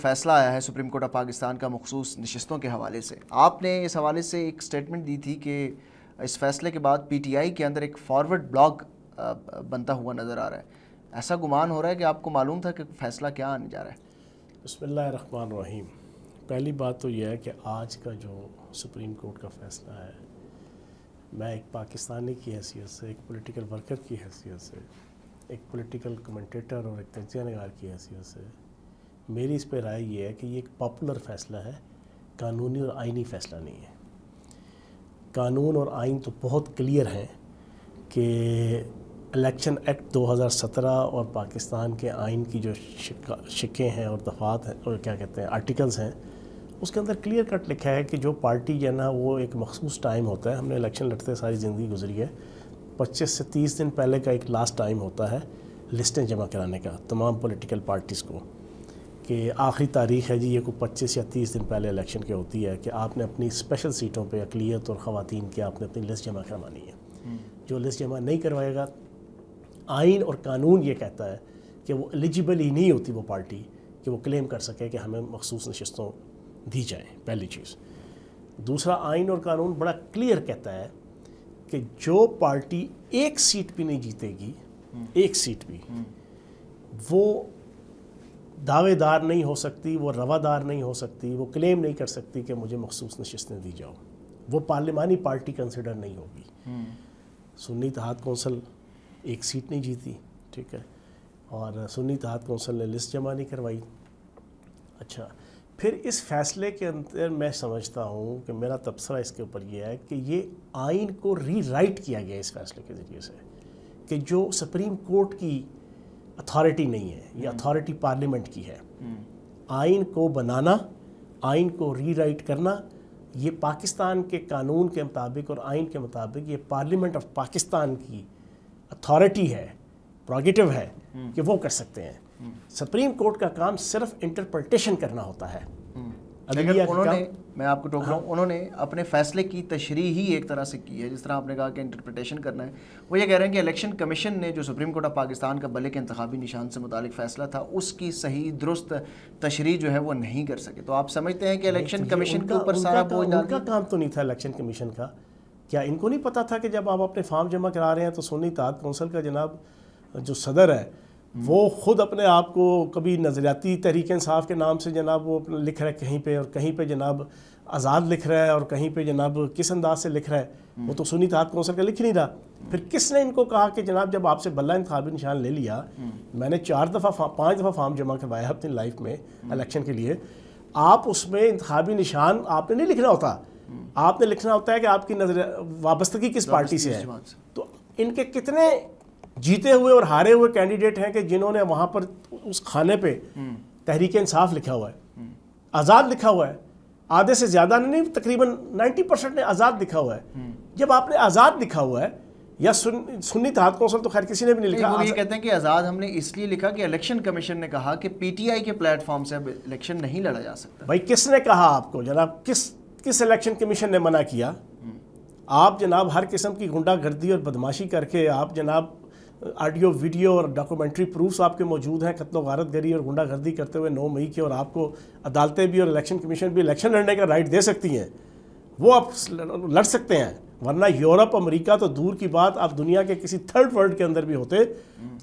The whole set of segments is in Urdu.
فیصلہ آیا ہے سپریم کورٹ آف پاکستان کا مخصوص نشستوں کے حوالے سے. آپ نے اس حوالے سے ایک سٹیٹمنٹ دی تھی کہ اس فیصلے کے بعد پی ٹی آئی کے اندر ایک فارورڈ بلاک بنتا ہوا نظر آ رہا ہے. ایسا گمان ہو رہا ہے کہ آپ کو معلوم تھا کہ فیصلہ کیا آنے جا رہا ہے؟ بسم اللہ الرحمن الرحیم. پہلی بات تو یہ ہے کہ آج کا جو سپریم کورٹ کا فیصلہ ہے، میں ایک پاکستانی کی حیثیت سے، ایک پولیٹیکل ورکر کی حیثیت سے، ایک پولیٹیکل کمنٹیٹر اور ایک تجزیہ نگار کی حیثیت سے میری اس پہ رائے یہ ہے کہ یہ ایک پاپولر فیصلہ ہے، قانونی اور آئینی فیصلہ نہیں ہے. قانون اور آئین تو بہت کلیئر ہیں کہ الیکشن ایکٹ 2017 اور پاکستان کے آئین کی جو شقیں ہیں اور دفعات ہیں اور کیا کہتے ہیں آرٹیکلز ہیں، اس کے اندر کلیئر کٹ لکھا ہے کہ جو پارٹی جو ہے نا وہ ایک مخصوص ٹائم ہوتا ہے. ہم نے الیکشن لڑتے ساری زندگی گزری ہے. 25 سے 30 دن پہلے کا ایک لاسٹ ٹائم ہوتا ہے لسٹیں جمع کرانے کا تمام پولیٹیکل پارٹیز کو، کہ آخری تاریخ ہے جی یہ کوئی 25 یا 30 دن پہلے الیکشن کے ہوتی ہے کہ آپ نے اپنی اسپیشل سیٹوں پہ اقلیت اور خواتین کی آپ نے اپنی لسٹ جمع کروانی ہے. جو لسٹ جمع نہیں کروائے گا، آئین اور قانون یہ کہتا ہے کہ وہ ایلیجیبل ہی نہیں ہوتی وہ پارٹی کہ وہ کلیم کر سکے کہ ہمیں مخصوص نشستوں دی جائیں. پہلی چیز. دوسرا، آئین اور قانون بڑا کلیئر کہتا ہے کہ جو پارٹی ایک سیٹ بھی نہیں جیتے گی، ایک سیٹ بھی، وہ دعوے دار نہیں ہو سکتی، وہ روادار نہیں ہو سکتی، وہ کلیم نہیں کر سکتی کہ مجھے مخصوص نشستیں دی جاؤ. وہ پارلیمانی پارٹی کنسیڈر نہیں ہوگی. سنی اتحاد کونسل ایک سیٹ نہیں جیتی، ٹھیک ہے، اور سنی اتحاد کونسل نے لسٹ جمع نہیں کروائی. اچھا، پھر اس فیصلے کے اندر میں سمجھتا ہوں کہ میرا تبصرہ اس کے اوپر یہ ہے کہ یہ آئین کو ری رائٹ کیا گیا اس فیصلے کے ذریعے سے، کہ جو سپریم کورٹ کی اتھارٹی نہیں ہے، یہ اتھارٹی پارلیمنٹ کی ہے. آئین کو بنانا، آئین کو ری رائٹ کرنا، یہ پاکستان کے قانون کے مطابق اور آئین کے مطابق یہ پارلیمنٹ آف پاکستان کی اتھارٹی ہے، پروگیٹو ہے کہ وہ کر سکتے ہیں. سپریم کورٹ کا کام صرف انٹرپریٹیشن کرنا ہوتا ہے. انہوں نے، میں آپ کو ٹوک رہا ہوں، انہوں نے اپنے فیصلے کی تشریح ہی ایک طرح سے کی ہے. جس طرح آپ نے کہا کہ انٹرپریٹیشن کرنا ہے، وہ یہ کہہ رہے ہیں کہ الیکشن کمیشن نے جو سپریم کورٹ آف پاکستان کا بلے کے انتخابی نشان سے متعلق فیصلہ تھا، اس کی صحیح درست تشریح جو ہے وہ نہیں کر سکے. تو آپ سمجھتے ہیں کہ الیکشن کمیشن کے اوپر سارا بوجھ ڈال دیا؟ ان کا کام تو نہیں تھا الیکشن کمیشن کا. کیا ان کو نہیں پتا تھا کہ جب آپ اپنے فارم جمع کرا رہے ہیں تو سنی اتحاد کونسل کا جناب جو صدر ہے وہ خود اپنے آپ کو کبھی نظریاتی تحریک انصاف کے نام سے جناب وہ لکھ رہا ہے کہیں پہ، اور کہیں پہ جناب آزاد لکھ رہا ہے، اور کہیں پہ جناب کس انداز سے لکھ رہا ہے، وہ تو سنی اتحاد کونسل کا لکھ نہیں رہا. پھر کس نے ان کو کہا کہ جناب جب آپ سے بلہ انتخابی نشان لے لیا، میں نے 5 دفعہ فارم جمع کروایا اپنی لائف میں الیکشن کے لیے، آپ اس میں انتخابی نشان آپ نے نہیں لکھنا ہوتا، آپ نے لکھنا ہوتا ہے کہ آپ کی وابستگی کس پارٹی سے ہے. تو ان کے کتنے جیتے ہوئے اور ہارے ہوئے کینڈیڈیٹ ہیں کہ جنہوں نے وہاں پر اس کھانے پہ تحریک انصاف لکھا ہوا ہے، آزاد لکھا ہوا ہے، آدھے سے زیادہ نے نہیں، تقریباً 90% نے آزاد لکھا ہوا ہے. جب آپ نے آزاد لکھا ہوا ہے، یا سنی اتحاد کونسل تو خیر کسی نے بھی نہیں لکھا. وہ یہ کہتے ہیں کہ آزاد ہم نے اس لیے لکھا کہ الیکشن کمیشن نے کہا کہ پی ٹی آئی کے پلیٹ فارم سے اب الیکشن نہیں لڑا جا سکتا. بھائی کس نے کہا آپ کو جناب؟ کس الیکشن کمیشن نے منع کیا؟ آپ جناب ہر قسم کی غنڈہ گردی اور بدماشی کر کے آپ جناب آڈیو ویڈیو اور ڈاکومنٹری پروفس آپ کے موجود ہیں قتل و غارت گری اور غنڈہ گردی کرتے ہوئے 9 مئی کے، اور آپ کو عدالتیں بھی اور الیکشن کمیشن بھی الیکشن لڑنے کا رائٹ دے سکتی ہیں، وہ آپ لڑ سکتے ہیں. ورنہ یورپ، امریکہ تو دور کی بات، آپ دنیا کے کسی تھرڈ ورلڈ کے اندر بھی ہوتے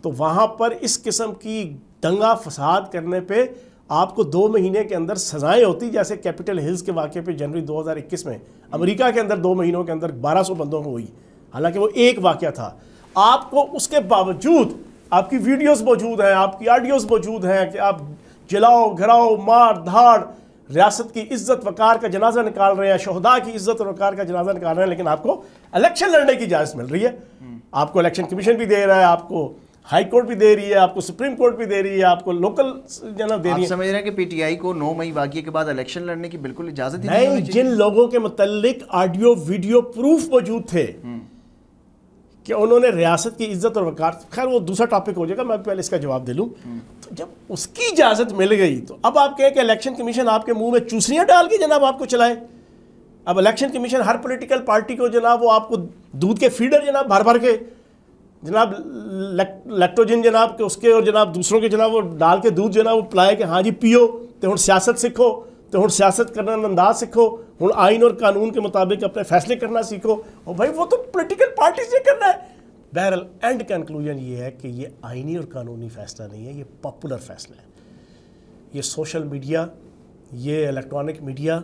تو وہاں پر اس قسم کی دنگا فساد کرنے پہ آپ کو 2 مہینے کے اندر سزائیں ہوتی، جیسے کیپٹل ہلز کے واقعے پہ جنوری 2021 میں امریکہ کے اندر 2 مہینوں کے اندر 1200 بندوں کو ہوئی، حالانکہ وہ ایک واقعہ تھا. آپ کو اس کے باوجود آپ کی ویڈیوز موجود ہیں، آپ کی آڈیوز موجود ہیں کہ آپ جلاؤ، گھراؤ، مار دھاڑ، ریاست کی عزت وقار کا جنازہ نکال رہے ہیں، شہداء کی عزت اور وقار کا جنازہ نکال رہے ہیں، لیکن آپ کو الیکشن لڑنے کی اجازت مل رہی ہے. آپ کو الیکشن کمیشن بھی دے رہا ہے، آپ کو ہائی کورٹ بھی دے رہی ہے، آپ کو سپریم کورٹ بھی دے رہی ہے، آپ کو لوکل جناب دے رہی ہے. آپ سمجھ رہے ہیں کہ پی ٹی آئی کو 9 مئی واقعے کے بعد الیکشن لڑنے کی بالکل اجازت ہی نہیں؟ جن لوگوں کے متعلق آڈیو ویڈیو پروف موجود تھے کہ انہوں نے ریاست کی عزت اور وقار، خیر وہ دوسرا ٹاپک ہو جائے گا، میں پہلے اس کا جواب دے لوں. تو جب اس کی اجازت مل گئی تو اب آپ کہیں کہ الیکشن کمیشن آپ کے منہ میں چوسیاں ڈال کے جناب آپ کو چلائے. اب الیکشن کمیشن ہر پولیٹیکل پارٹی کو جناب وہ آپ کو دودھ کے فیڈر جناب بھر بھر کے جناب لیکٹوجن جناب کہ اس کے اور جناب دوسروں کے جناب وہ ڈال کے دودھ جو ہے نا وہ پلائے کہ ہاں جی پیو تو ہن سیاست سیکھو، تو ہن سیاست کرنا انداز سیکھو، ہن آئین اور قانون کے مطابق اپنے فیصلے کرنا سیکھو. اور بھائی وہ تو پولیٹیکل پارٹیز یہ کرنا ہے. بہرحال اینڈ کنکلوژن یہ ہے کہ یہ آئینی اور قانونی فیصلہ نہیں ہے، یہ پاپولر فیصلہ ہے. یہ سوشل میڈیا، یہ الیکٹرانک میڈیا،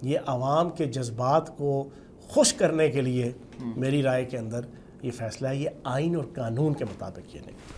یہ عوام کے جذبات کو خوش کرنے کے لیے میری رائے کے اندر یہ فیصلہ ہے، یہ آئین اور قانون کے مطابق یہ نہیں.